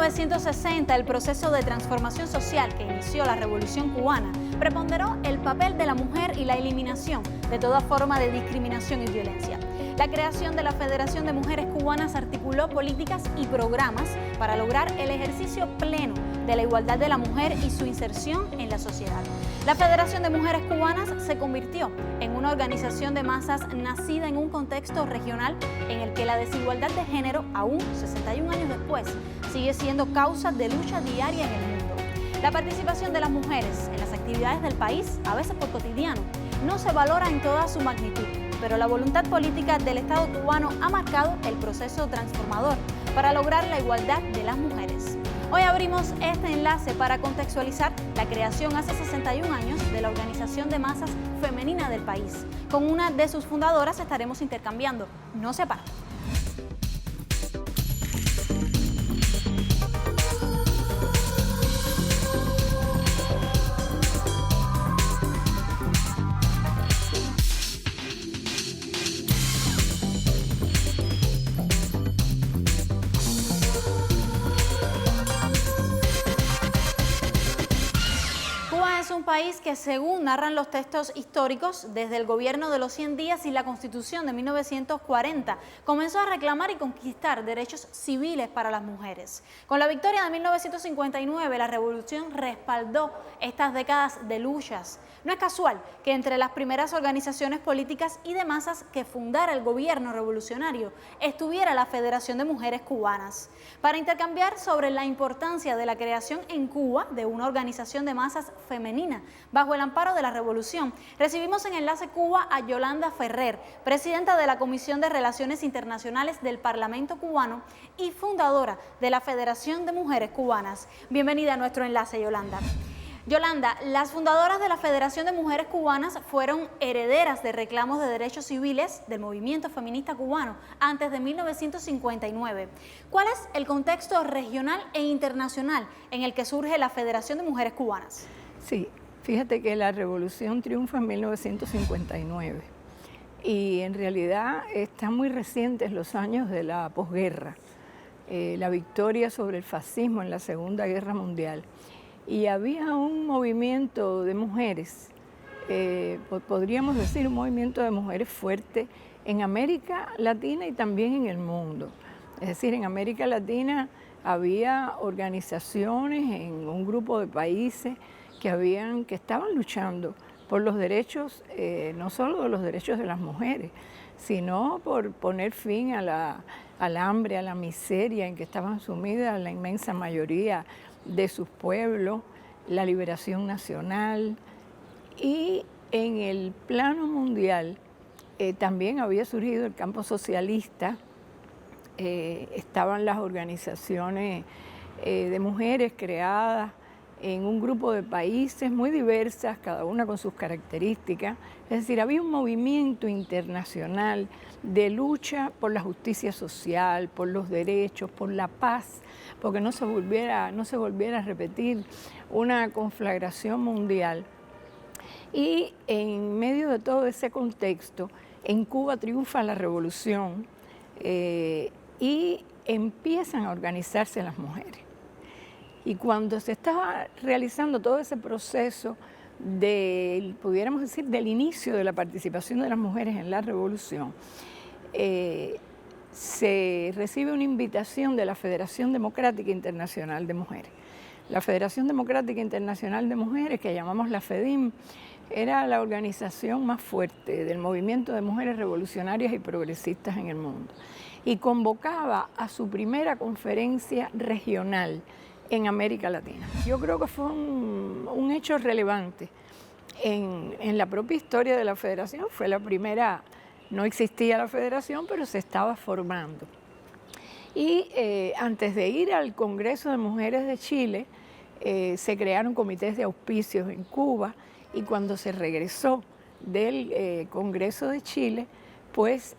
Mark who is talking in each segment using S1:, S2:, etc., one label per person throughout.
S1: 1960, el proceso de transformación social que inició la Revolución Cubana preponderó el papel de la mujer y la eliminación de toda forma de discriminación y violencia. La creación de la Federación de Mujeres Cubanas articuló políticas y programas para lograr el ejercicio pleno de la igualdad de la mujer y su inserción en la sociedad. La Federación de Mujeres Cubanas se convirtió en una organización de masas nacida en un contexto regional en el que la desigualdad de género, aún 61 años después, sigue siendo causa de lucha diaria en el mundo. La participación de las mujeres en las actividades del país, a veces por cotidiano, no se valora en toda su magnitud, pero la voluntad política del Estado cubano ha marcado el proceso transformador para lograr la igualdad de las mujeres. Hoy abrimos este enlace para contextualizar la creación hace 61 años de la Organización de Masas Femenina del país. Con una de sus fundadoras estaremos intercambiando. No se aparten. Un país que, según narran los textos históricos, desde el gobierno de los 100 días y la Constitución de 1940, comenzó a reclamar y conquistar derechos civiles para las mujeres. Con la victoria de 1959, la revolución respaldó estas décadas de luchas. No es casual que entre las primeras organizaciones políticas y de masas que fundara el gobierno revolucionario estuviera la Federación de Mujeres Cubanas. Para intercambiar sobre la importancia de la creación en Cuba de una organización de masas femenina bajo el amparo de la revolución, recibimos en Enlace Cuba a Yolanda Ferrer, presidenta de la Comisión de Relaciones Internacionales del Parlamento cubano y fundadora de la Federación de Mujeres Cubanas. Bienvenida a nuestro enlace, Yolanda. Yolanda, las fundadoras de la Federación de Mujeres Cubanas fueron herederas de reclamos de derechos civiles del movimiento feminista cubano antes de 1959. ¿Cuál es el contexto regional e internacional en el que surge la Federación de Mujeres Cubanas?
S2: Sí, fíjate que la revolución triunfa en 1959 y en realidad están muy recientes los años de la posguerra, la victoria sobre el fascismo en la Segunda Guerra Mundial. Y había un movimiento de mujeres, podríamos decir un movimiento de mujeres fuerte en América Latina y también en el mundo. Es decir, en América Latina había organizaciones en un grupo de países que estaban luchando por los derechos, no solo de los derechos de las mujeres, sino por poner fin al hambre, a la miseria en que estaban sumidas la inmensa mayoría de sus pueblos, la liberación nacional. Y en el plano mundial también había surgido el campo socialista, estaban las organizaciones de mujeres creadas en un grupo de países muy diversas, cada una con sus características. Es decir, había un movimiento internacional de lucha por la justicia social, por los derechos, por la paz, porque no se volviera a repetir una conflagración mundial. Y en medio de todo ese contexto, en Cuba triunfa la revolución y empiezan a organizarse las mujeres. Y cuando se estaba realizando todo ese proceso pudiéramos decir, del inicio de la participación de las mujeres en la revolución, se recibe una invitación de la Federación Democrática Internacional de Mujeres. La Federación Democrática Internacional de Mujeres, que llamamos la FEDIM, era la organización más fuerte del movimiento de mujeres revolucionarias y progresistas en el mundo. Y convocaba a su primera conferencia regional en América Latina. Yo creo que fue un hecho relevante en la propia historia de la Federación. Fue la primera, no existía la Federación, pero se estaba formando. Y antes de ir al Congreso de Mujeres de Chile, se crearon comités de auspicios en Cuba, y cuando se regresó del Congreso de Chile, pues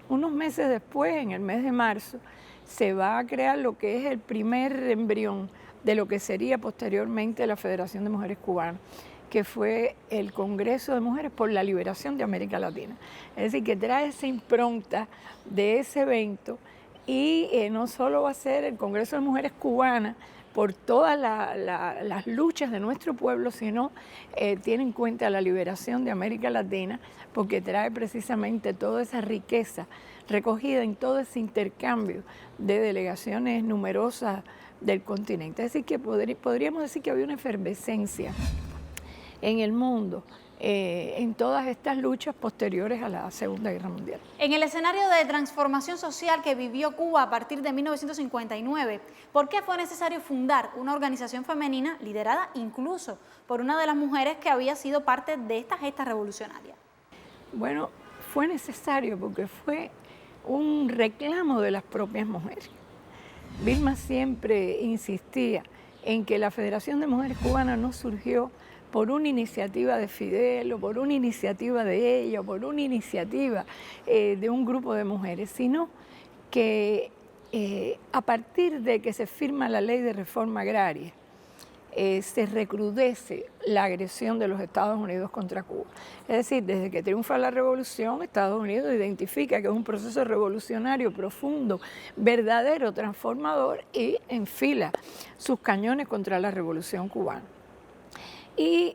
S2: unos meses después, en el mes de marzo, se va a crear lo que es el primer embrión de lo que sería posteriormente la Federación de Mujeres Cubanas, que fue el Congreso de Mujeres por la Liberación de América Latina. Es decir, que trae esa impronta de ese evento Y no solo va a ser el Congreso de Mujeres Cubanas por todas las luchas de nuestro pueblo, sino tiene en cuenta la liberación de América Latina, porque trae precisamente toda esa riqueza recogida en todo ese intercambio de delegaciones numerosas del continente. Es decir, que podríamos decir que había una efervescencia en el mundo en todas estas luchas posteriores a la Segunda Guerra Mundial.
S1: En el escenario de transformación social que vivió Cuba a partir de 1959, ¿por qué fue necesario fundar una organización femenina liderada incluso por una de las mujeres que había sido parte de esta gesta revolucionaria?
S2: Bueno, fue necesario porque fue un reclamo de las propias mujeres. Vilma siempre insistía en que la Federación de Mujeres Cubanas no surgió por una iniciativa de Fidel o por una iniciativa de ella o por una iniciativa de un grupo de mujeres, sino que a partir de que se firma la ley de reforma agraria, se recrudece la agresión de los Estados Unidos contra Cuba. Es decir, desde que triunfa la revolución, Estados Unidos identifica que es un proceso revolucionario profundo, verdadero, transformador, y enfila sus cañones contra la revolución cubana. Y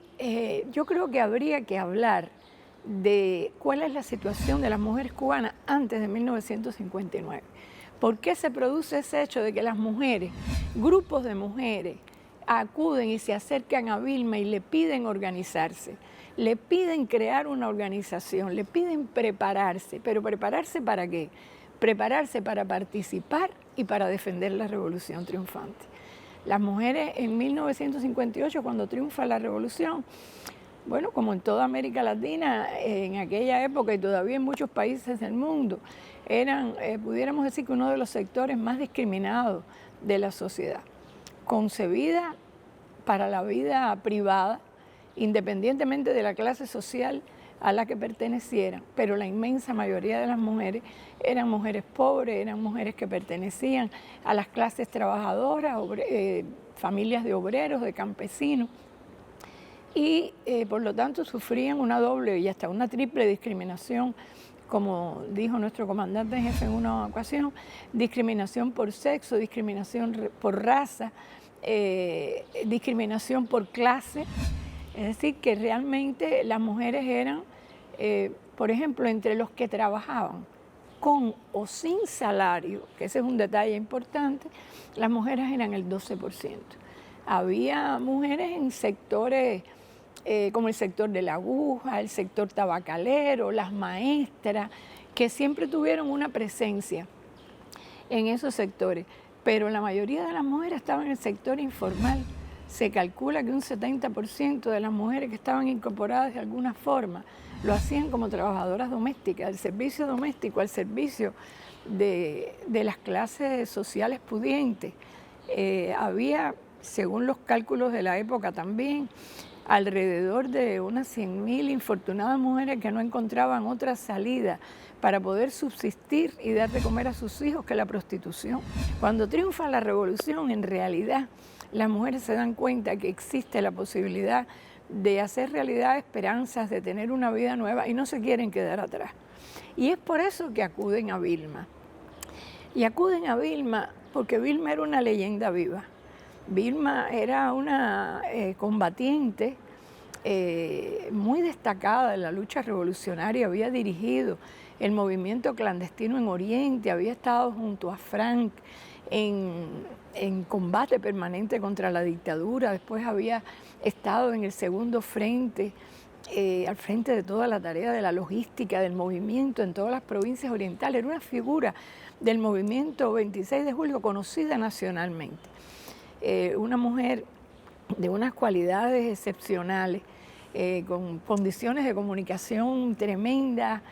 S2: yo creo que habría que hablar de cuál es la situación de las mujeres cubanas antes de 1959. ¿Por qué se produce ese hecho de que las mujeres, grupos de mujeres, acuden y se acercan a Vilma y le piden organizarse, le piden crear una organización, le piden prepararse? ¿Pero prepararse para qué? Prepararse para participar y para defender la revolución triunfante. Las mujeres en 1958, cuando triunfa la revolución, bueno, como en toda América Latina, en aquella época y todavía en muchos países del mundo, eran, pudiéramos decir que uno de los sectores más discriminados de la sociedad, concebida para la vida privada, independientemente de la clase social a la que pertenecieran, pero la inmensa mayoría de las mujeres eran mujeres pobres, eran mujeres que pertenecían a las clases trabajadoras, familias de obreros, de campesinos, y por lo tanto sufrían una doble y hasta una triple discriminación, como dijo nuestro comandante en jefe en una ocasión: discriminación por sexo, discriminación por raza, discriminación por clase. Es decir, que realmente las mujeres eran, por ejemplo, entre los que trabajaban con o sin salario, que ese es un detalle importante, las mujeres eran el 12%. Había mujeres en sectores como el sector de la aguja, el sector tabacalero, las maestras, que siempre tuvieron una presencia en esos sectores, pero la mayoría de las mujeres estaban en el sector informal. Se calcula que un 70% de las mujeres que estaban incorporadas de alguna forma lo hacían como trabajadoras domésticas, el servicio doméstico al servicio de las clases sociales pudientes. Había, según los cálculos de la época también, alrededor de unas 100.000 infortunadas mujeres que no encontraban otra salida para poder subsistir y dar de comer a sus hijos que la prostitución. Cuando triunfa la revolución, en realidad, las mujeres se dan cuenta que existe la posibilidad de hacer realidad esperanzas, de tener una vida nueva, y no se quieren quedar atrás. Y es por eso que acuden a Vilma. Y acuden a Vilma porque Vilma era una leyenda viva. Vilma era una combatiente muy destacada en la lucha revolucionaria, había dirigido el movimiento clandestino en Oriente, había estado junto a Frank en combate permanente contra la dictadura, después había estado en el segundo frente, al frente de toda la tarea de la logística del movimiento en todas las provincias orientales. Era una figura del movimiento 26 de julio conocida nacionalmente. Una mujer de unas cualidades excepcionales, con condiciones de comunicación tremendas,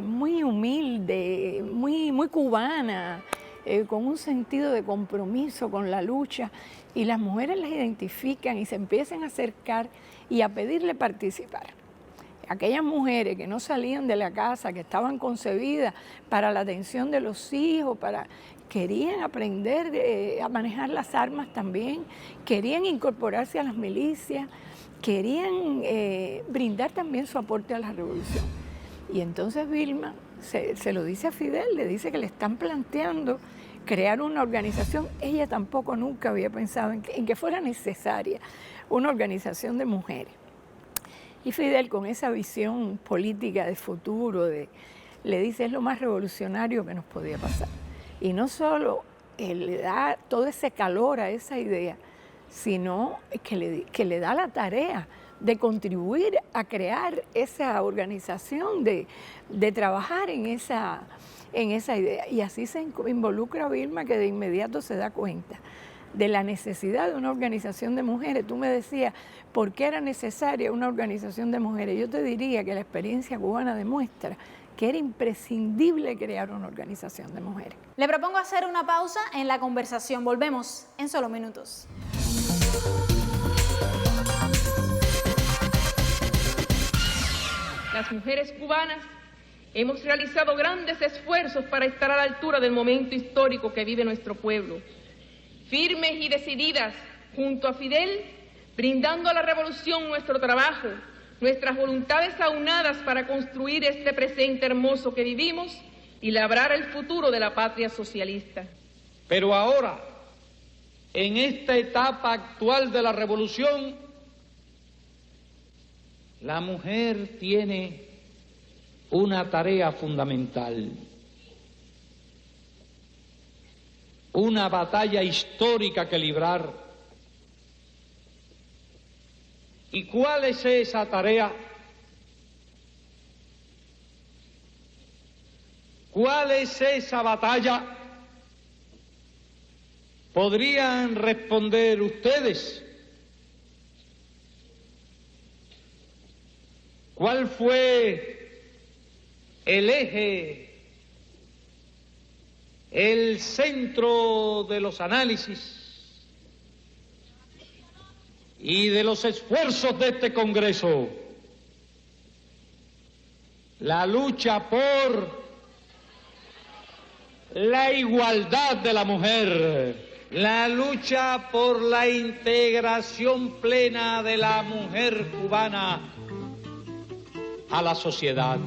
S2: muy humilde, muy cubana, con un sentido de compromiso con la lucha, y las mujeres las identifican y se empiezan a acercar y a pedirle participar. Aquellas mujeres que no salían de la casa, que estaban concebidas para la atención de los hijos, querían aprender a manejar las armas también, querían incorporarse a las milicias, querían brindar también su aporte a la revolución. Y entonces Vilma se lo dice a Fidel, le dice que le están planteando crear una organización. Ella tampoco nunca había pensado en que fuera necesaria una organización de mujeres. Y Fidel, con esa visión política de futuro, le dice, es lo más revolucionario que nos podía pasar. Y no solo le da todo ese calor a esa idea, sino que le da la tarea de contribuir a crear esa organización, de trabajar en esa idea. Y así se involucra Vilma, que de inmediato se da cuenta de la necesidad de una organización de mujeres. Tú me decías, ¿por qué era necesaria una organización de mujeres? Yo te diría que la experiencia cubana demuestra que era imprescindible crear una organización de mujeres.
S1: Le propongo hacer una pausa en la conversación. Volvemos en solo minutos.
S3: Las mujeres cubanas hemos realizado grandes esfuerzos para estar a la altura del momento histórico que vive nuestro pueblo. Firmes y decididas, junto a Fidel, brindando a la revolución nuestro trabajo, nuestras voluntades aunadas para construir este presente hermoso que vivimos y labrar el futuro de la patria socialista.
S4: Pero ahora, en esta etapa actual de la revolución, la mujer tiene una tarea fundamental, una batalla histórica que librar. ¿Y cuál es esa tarea? ¿Cuál es esa batalla? ¿Podrían responder ustedes? ¿Cuál fue el eje, el centro de los análisis y de los esfuerzos de este Congreso? La lucha por la igualdad de la mujer, la lucha por la integración plena de la mujer cubana a la sociedad.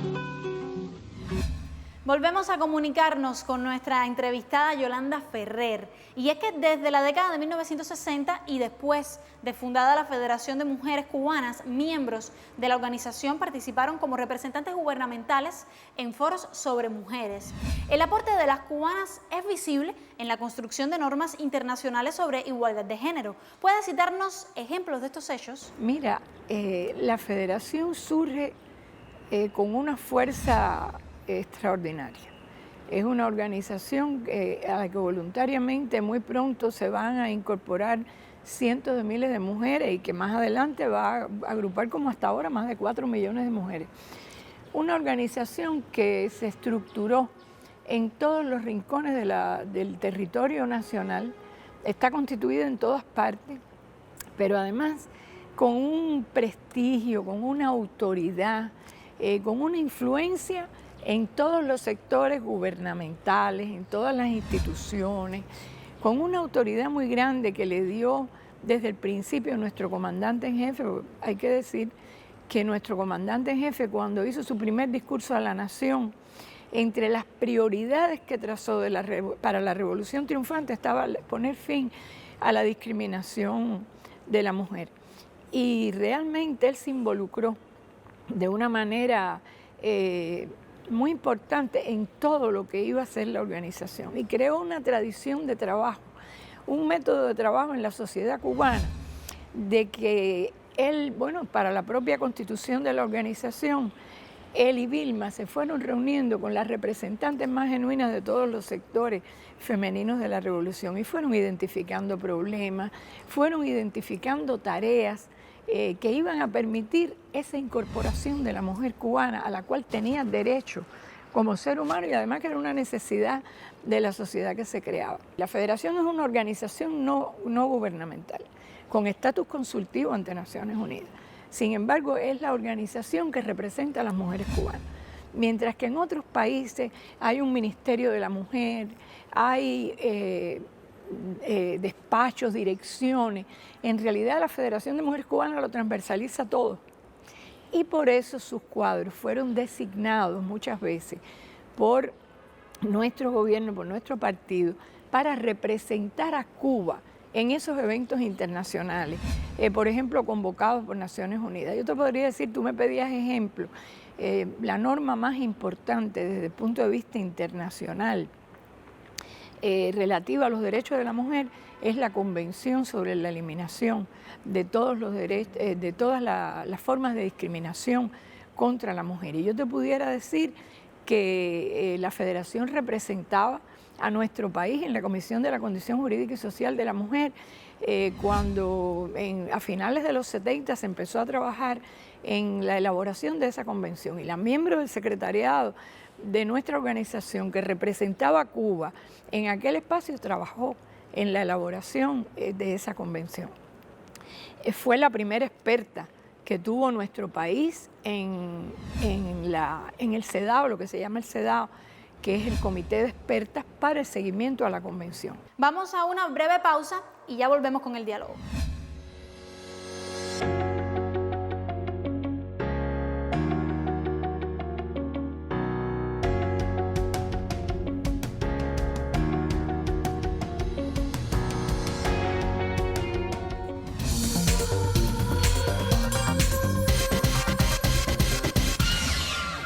S1: Volvemos a comunicarnos con nuestra entrevistada Yolanda Ferrer. Y es que desde la década de 1960 y después de fundada la Federación de Mujeres Cubanas, miembros de la organización participaron como representantes gubernamentales en foros sobre mujeres. El aporte de las cubanas es visible en la construcción de normas internacionales sobre igualdad de género. ¿Puede citarnos ejemplos de estos hechos?
S2: Mira, la federación surge con una fuerza extraordinaria. Es una organización a la que voluntariamente muy pronto se van a incorporar cientos de miles de mujeres y que más adelante va a agrupar, como hasta ahora, más de 4 millones de mujeres. Una organización que se estructuró en todos los rincones del territorio nacional, está constituida en todas partes, pero además con un prestigio, con una autoridad, con una influencia en todos los sectores gubernamentales, en todas las instituciones, con una autoridad muy grande que le dio desde el principio nuestro comandante en jefe. Hay que decir que nuestro comandante en jefe, cuando hizo su primer discurso a la nación, entre las prioridades que trazó para la Revolución Triunfante estaba poner fin a la discriminación de la mujer. Y realmente él se involucró de una manera muy importante en todo lo que iba a ser la organización y creó una tradición de trabajo, un método de trabajo en la sociedad cubana, de que él, bueno, para la propia constitución de la organización, él y Vilma se fueron reuniendo con las representantes más genuinas de todos los sectores femeninos de la revolución y fueron identificando problemas, fueron identificando tareas que iban a permitir esa incorporación de la mujer cubana a la cual tenía derecho como ser humano y además que era una necesidad de la sociedad que se creaba. La Federación es una organización no gubernamental, con estatus consultivo ante Naciones Unidas. Sin embargo, es la organización que representa a las mujeres cubanas. Mientras que en otros países hay un Ministerio de la Mujer, hay despachos, direcciones. En realidad la Federación de Mujeres Cubanas lo transversaliza todo y por eso sus cuadros fueron designados muchas veces por nuestro gobierno, por nuestro partido, para representar a Cuba en esos eventos internacionales, por ejemplo, convocados por Naciones Unidas. Yo te podría decir, tú me pedías ejemplo, la norma más importante desde el punto de vista internacional relativa a los derechos de la mujer es la Convención sobre la eliminación de todos los derechos, de todas las formas de discriminación contra la mujer. Y yo te pudiera decir que la Federación representaba a nuestro país en la Comisión de la Condición Jurídica y Social de la Mujer, cuando a finales de los 70 se empezó a trabajar en la elaboración de esa convención, y la miembro del secretariado de nuestra organización que representaba a Cuba en aquel espacio trabajó en la elaboración de esa convención. Fue la primera experta que tuvo nuestro país en el CEDAW, lo que se llama el CEDAW, que es el Comité de Expertas para el seguimiento a la convención.
S1: Vamos a una breve pausa y ya volvemos con el diálogo.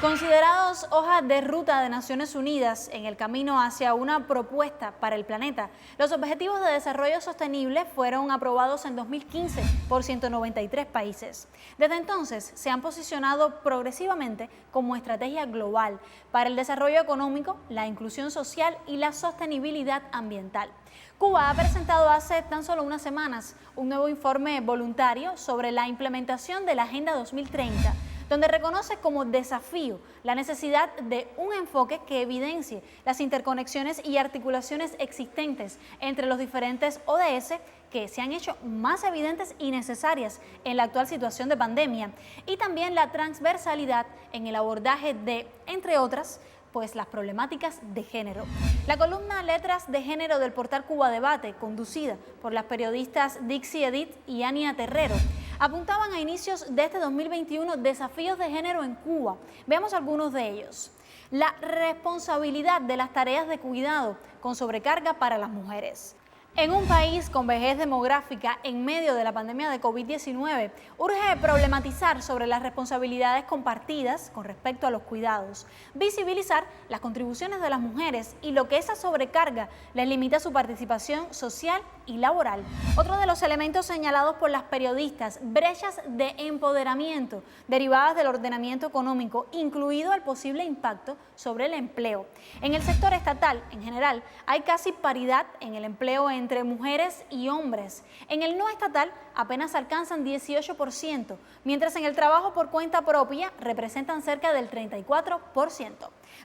S1: Considerados hojas de ruta de Naciones Unidas en el camino hacia una propuesta para el planeta, los Objetivos de Desarrollo Sostenible fueron aprobados en 2015 por 193 países. Desde entonces se han posicionado progresivamente como estrategia global para el desarrollo económico, la inclusión social y la sostenibilidad ambiental. Cuba ha presentado hace tan solo unas semanas un nuevo informe voluntario sobre la implementación de la Agenda 2030, donde reconoce como desafío la necesidad de un enfoque que evidencie las interconexiones y articulaciones existentes entre los diferentes ODS que se han hecho más evidentes y necesarias en la actual situación de pandemia, y también la transversalidad en el abordaje de, entre otras, pues las problemáticas de género. La columna Letras de Género del portal Cuba Debate, conducida por las periodistas Dixie Edith y Ania Terrero, apuntaban a inicios de este 2021 desafíos de género en Cuba. Veamos algunos de ellos. La responsabilidad de las tareas de cuidado con sobrecarga para las mujeres. En un país con vejez demográfica en medio de la pandemia de COVID-19, urge problematizar sobre las responsabilidades compartidas con respecto a los cuidados, visibilizar las contribuciones de las mujeres y lo que esa sobrecarga les limita su participación social y laboral. Otro de los elementos señalados por las periodistas, brechas de empoderamiento derivadas del ordenamiento económico, incluido el posible impacto sobre el empleo. En el sector estatal, en general, hay casi paridad en el empleo entre mujeres y hombres. En el no estatal apenas alcanzan 18%, mientras en el trabajo por cuenta propia representan cerca del 34%.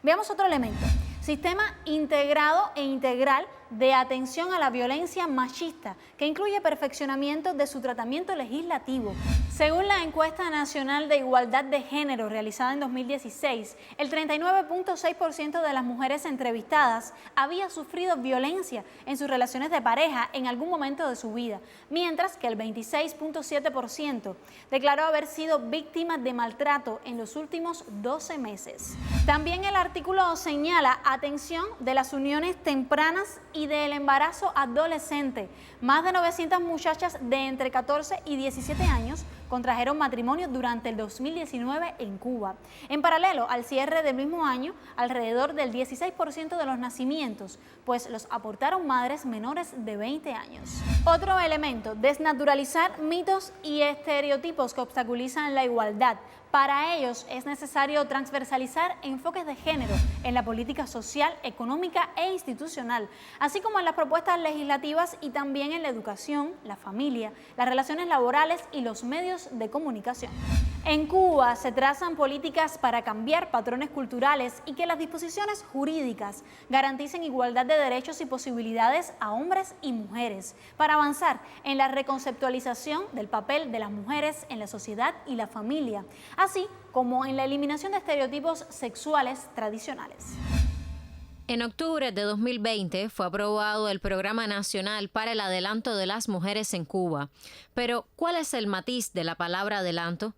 S1: Veamos otro elemento. Sistema integrado e integral de atención a la violencia machista, que incluye perfeccionamiento de su tratamiento legislativo. Según la encuesta nacional de igualdad de género realizada en 2016, el 39.6% de las mujeres entrevistadas había sufrido violencia en sus relaciones de pareja en algún momento de su vida, mientras que el 26.7% declaró haber sido víctima de maltrato en los últimos 12 meses. También el artículo señala atención de las uniones tempranas y del embarazo adolescente. Más de 900 muchachas de entre 14 y 17 años contrajeron matrimonio durante el 2019 en Cuba. En paralelo al cierre del mismo año, alrededor del 16% de los nacimientos, pues los aportaron madres menores de 20 años. Otro elemento, desnaturalizar mitos y estereotipos que obstaculizan la igualdad. Para ellos es necesario transversalizar enfoques de género en la política social, económica e institucional, así como en las propuestas legislativas y también en la educación, la familia, las relaciones laborales y los medios de comunicación. En Cuba se trazan políticas para cambiar patrones culturales y que las disposiciones jurídicas garanticen igualdad de derechos y posibilidades a hombres y mujeres, para avanzar en la reconceptualización del papel de las mujeres en la sociedad y la familia, así como en la eliminación de estereotipos sexuales tradicionales.
S5: En octubre de 2020 fue aprobado el Programa Nacional para el Adelanto de las Mujeres en Cuba. Pero, ¿cuál es el matiz de la palabra adelanto?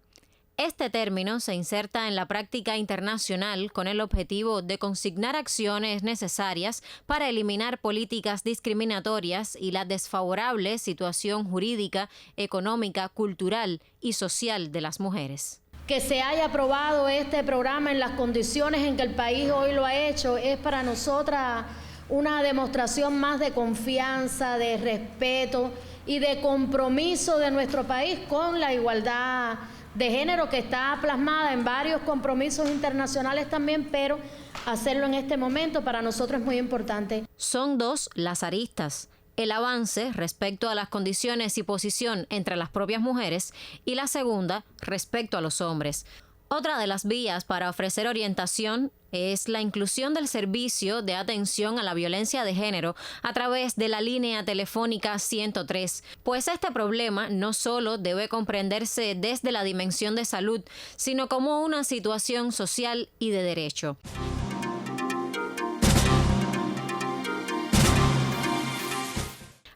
S5: Este término se inserta en la práctica internacional con el objetivo de consignar acciones necesarias para eliminar políticas discriminatorias y la desfavorable situación jurídica, económica, cultural y social de las mujeres.
S6: Que se haya aprobado este programa en las condiciones en que el país hoy lo ha hecho es para nosotras una demostración más de confianza, de respeto y de compromiso de nuestro país con la igualdad de género, que está plasmada en varios compromisos internacionales también, pero hacerlo en este momento para nosotros es muy importante.
S5: Son dos las aristas: el avance respecto a las condiciones y posición entre las propias mujeres y la segunda respecto a los hombres. Otra de las vías para ofrecer orientación es la inclusión del servicio de atención a la violencia de género a través de la línea telefónica 103, pues este problema no solo debe comprenderse desde la dimensión de salud, sino como una situación social y de derecho.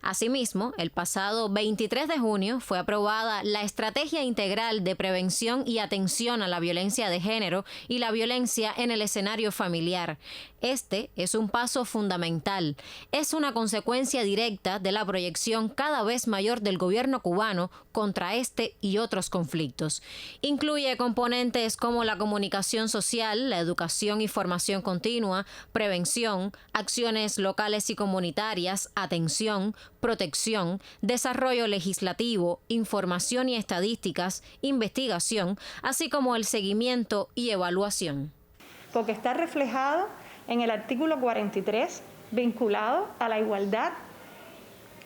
S5: Asimismo, el pasado 23 de junio fue aprobada la Estrategia Integral de Prevención y Atención a la Violencia de Género y la Violencia en el Escenario Familiar. Este es un paso fundamental. Es una consecuencia directa de la proyección cada vez mayor del gobierno cubano contra este y otros conflictos. Incluye componentes como la comunicación social, la educación y formación continua, prevención, acciones locales y comunitarias, atención, protección, desarrollo legislativo, información y estadísticas, investigación, así como el seguimiento y evaluación.
S7: Porque está reflejado en el artículo 43, vinculado a la igualdad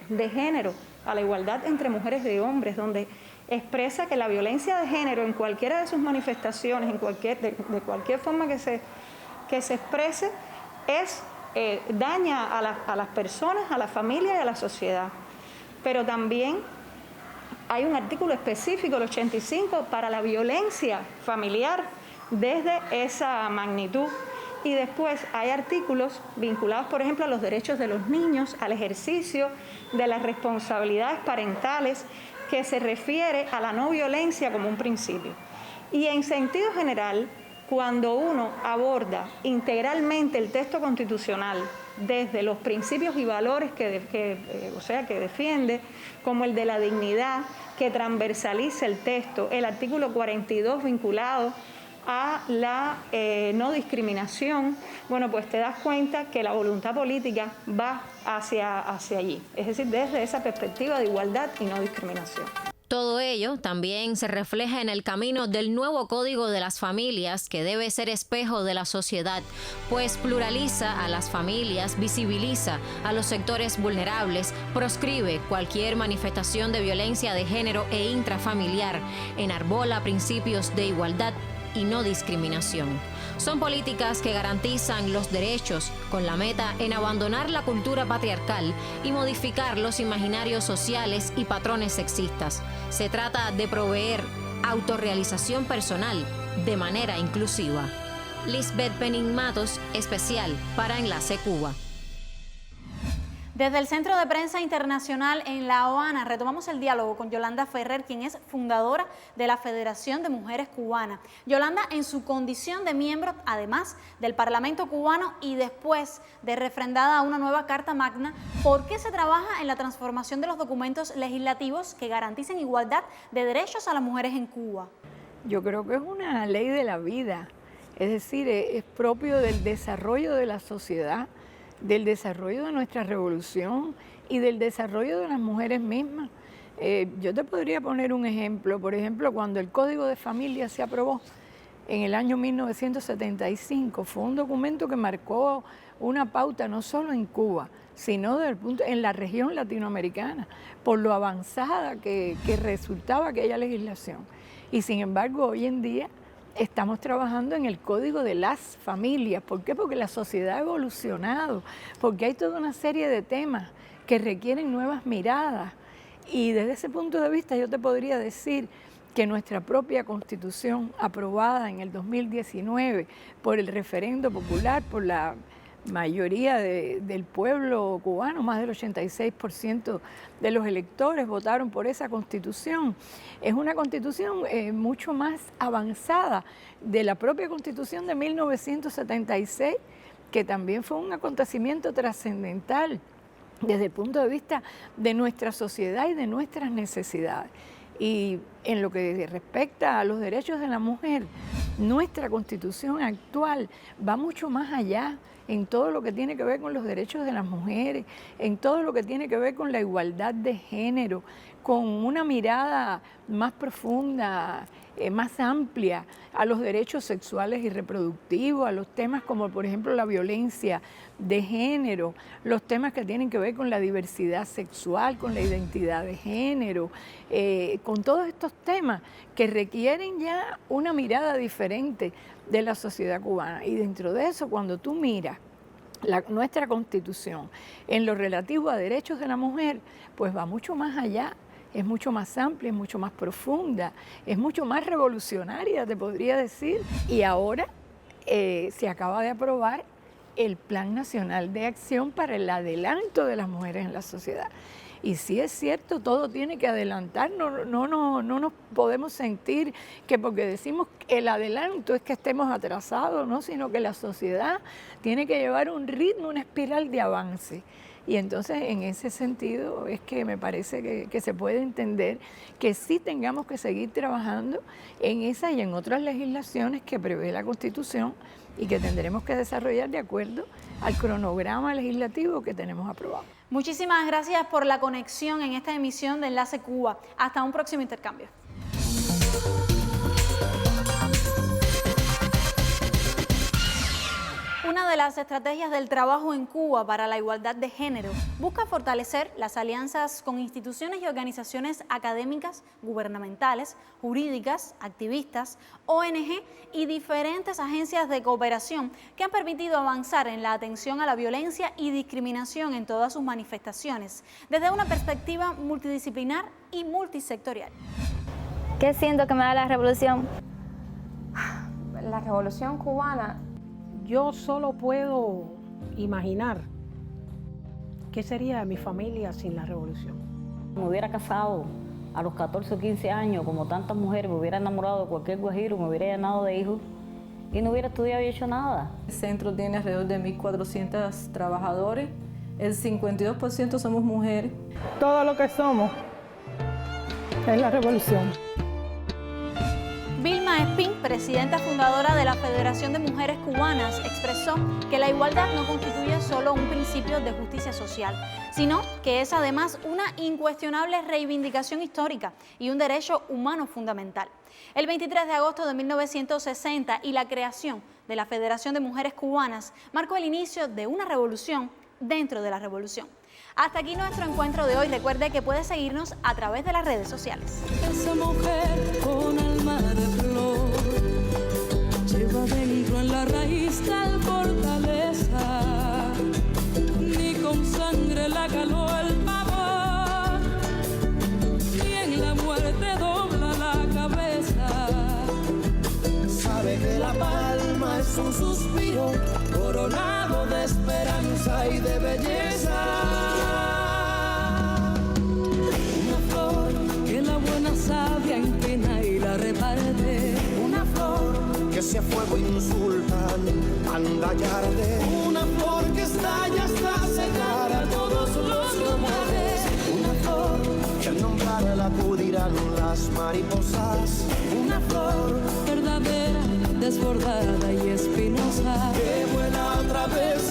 S7: de género, a la igualdad entre mujeres y hombres, donde expresa que la violencia de género en cualquiera de sus manifestaciones, de cualquier forma que se exprese, daña a las personas, a la familia y a la sociedad. Pero también hay un artículo específico, el 85, para la violencia familiar desde esa magnitud. Y después hay artículos vinculados, por ejemplo, a los derechos de los niños, al ejercicio de las responsabilidades parentales, que se refiere a la no violencia como un principio. Y en sentido general, cuando uno aborda integralmente el texto constitucional desde los principios y valores que defiende, como el de la dignidad, que transversaliza el texto, el artículo 42 vinculado a la no discriminación, bueno, pues te das cuenta que la voluntad política va hacia allí, es decir, desde esa perspectiva de igualdad y no discriminación.
S5: Todo ello también se refleja en el camino del nuevo Código de las Familias, que debe ser espejo de la sociedad, pues pluraliza a las familias, visibiliza a los sectores vulnerables, proscribe cualquier manifestación de violencia de género e intrafamiliar, enarbola principios de igualdad y no discriminación. Son políticas que garantizan los derechos con la meta en abandonar la cultura patriarcal y modificar los imaginarios sociales y patrones sexistas. Se trata de proveer autorrealización personal de manera inclusiva. Lisbeth Penin Matos, especial para Enlace Cuba.
S1: Desde el Centro de Prensa Internacional en La Habana retomamos el diálogo con Yolanda Ferrer, quien es fundadora de la Federación de Mujeres Cubanas. Yolanda, en su condición de miembro, además del Parlamento cubano y después de refrendada una nueva Carta Magna, ¿por qué se trabaja en la transformación de los documentos legislativos que garanticen igualdad de derechos a las mujeres en Cuba?
S2: Yo creo que es una ley de la vida, es decir, es propio del desarrollo de la sociedad, del desarrollo de nuestra revolución y del desarrollo de las mujeres mismas. Yo te podría poner un ejemplo. Por ejemplo, cuando el Código de Familia se aprobó en el año 1975, fue un documento que marcó una pauta no solo en Cuba, sino en la región latinoamericana, por lo avanzada que resultaba aquella legislación. Y sin embargo, hoy en día estamos trabajando en el Código de las Familias. ¿Por qué? Porque la sociedad ha evolucionado, porque hay toda una serie de temas que requieren nuevas miradas. Y desde ese punto de vista yo te podría decir que nuestra propia Constitución, aprobada en el 2019 por el referendo popular, por la mayoría del pueblo cubano, más del 86% de los electores votaron por esa constitución. Es una constitución mucho más avanzada de la propia constitución de 1976, que también fue un acontecimiento trascendental desde el punto de vista de nuestra sociedad y de nuestras necesidades. Y en lo que respecta a los derechos de la mujer, nuestra constitución actual va mucho más allá en todo lo que tiene que ver con los derechos de las mujeres, en todo lo que tiene que ver con la igualdad de género, con una mirada más profunda, más amplia a los derechos sexuales y reproductivos, a los temas como por ejemplo la violencia de género, los temas que tienen que ver con la diversidad sexual, con la identidad de género, con todos estos temas que requieren ya una mirada diferente de la sociedad cubana. Y dentro de eso, cuando tú miras nuestra Constitución en lo relativo a derechos de la mujer, pues va mucho más allá. Es mucho más amplia, es mucho más profunda, es mucho más revolucionaria, te podría decir. Y ahora se acaba de aprobar el Plan Nacional de Acción para el adelanto de las mujeres en la sociedad. Y sí es cierto, todo tiene que adelantar, no nos podemos sentir que porque decimos el adelanto es que estemos atrasados, ¿no? Sino que la sociedad tiene que llevar un ritmo, una espiral de avance. Y entonces en ese sentido es que me parece que se puede entender que sí tengamos que seguir trabajando en esa y en otras legislaciones que prevé la Constitución y que tendremos que desarrollar de acuerdo al cronograma legislativo que tenemos aprobado.
S1: Muchísimas gracias por la conexión en esta emisión de Enlace Cuba. Hasta un próximo intercambio. Una de las estrategias del trabajo en Cuba para la igualdad de género busca fortalecer las alianzas con instituciones y organizaciones académicas, gubernamentales, jurídicas, activistas, ONG y diferentes agencias de cooperación que han permitido avanzar en la atención a la violencia y discriminación en todas sus manifestaciones, desde una perspectiva multidisciplinar y multisectorial.
S8: ¿Qué siento que me da la revolución?
S9: La revolución cubana.
S10: Yo solo puedo imaginar qué sería de mi familia sin la revolución.
S11: Me hubiera casado a los 14 o 15 años, como tantas mujeres, me hubiera enamorado de cualquier guajiro, me hubiera llenado de hijos y no hubiera estudiado y hecho nada.
S12: El centro tiene alrededor de 1.400 trabajadores, el 52% somos mujeres.
S10: Todo lo que somos es la revolución.
S1: Vilma Espín, presidenta fundadora de la Federación de Mujeres Cubanas, expresó que la igualdad no constituye solo un principio de justicia social, sino que es además una incuestionable reivindicación histórica y un derecho humano fundamental. El 23 de agosto de 1960 y la creación de la Federación de Mujeres Cubanas marcó el inicio de una revolución dentro de la revolución. Hasta aquí nuestro encuentro de hoy. Recuerde que puede seguirnos a través de las redes sociales.
S13: Esa mujer con alma de flor lleva dentro en la raíz tal fortaleza, ni con sangre la caló el pavor, ni en la muerte dobla la cabeza.
S14: Sabe que la palma es un suspiro coronado de esperanza y de belleza.
S13: Sabia inclina y la reparte.
S14: Una flor que si a fuego insultan, anda y arde. Una flor que estalla hasta secar a todos los rumores. Una flor que al nombrarla acudirán las mariposas.
S13: Una flor verdadera, desbordada y espinosa,
S14: que vuela otra vez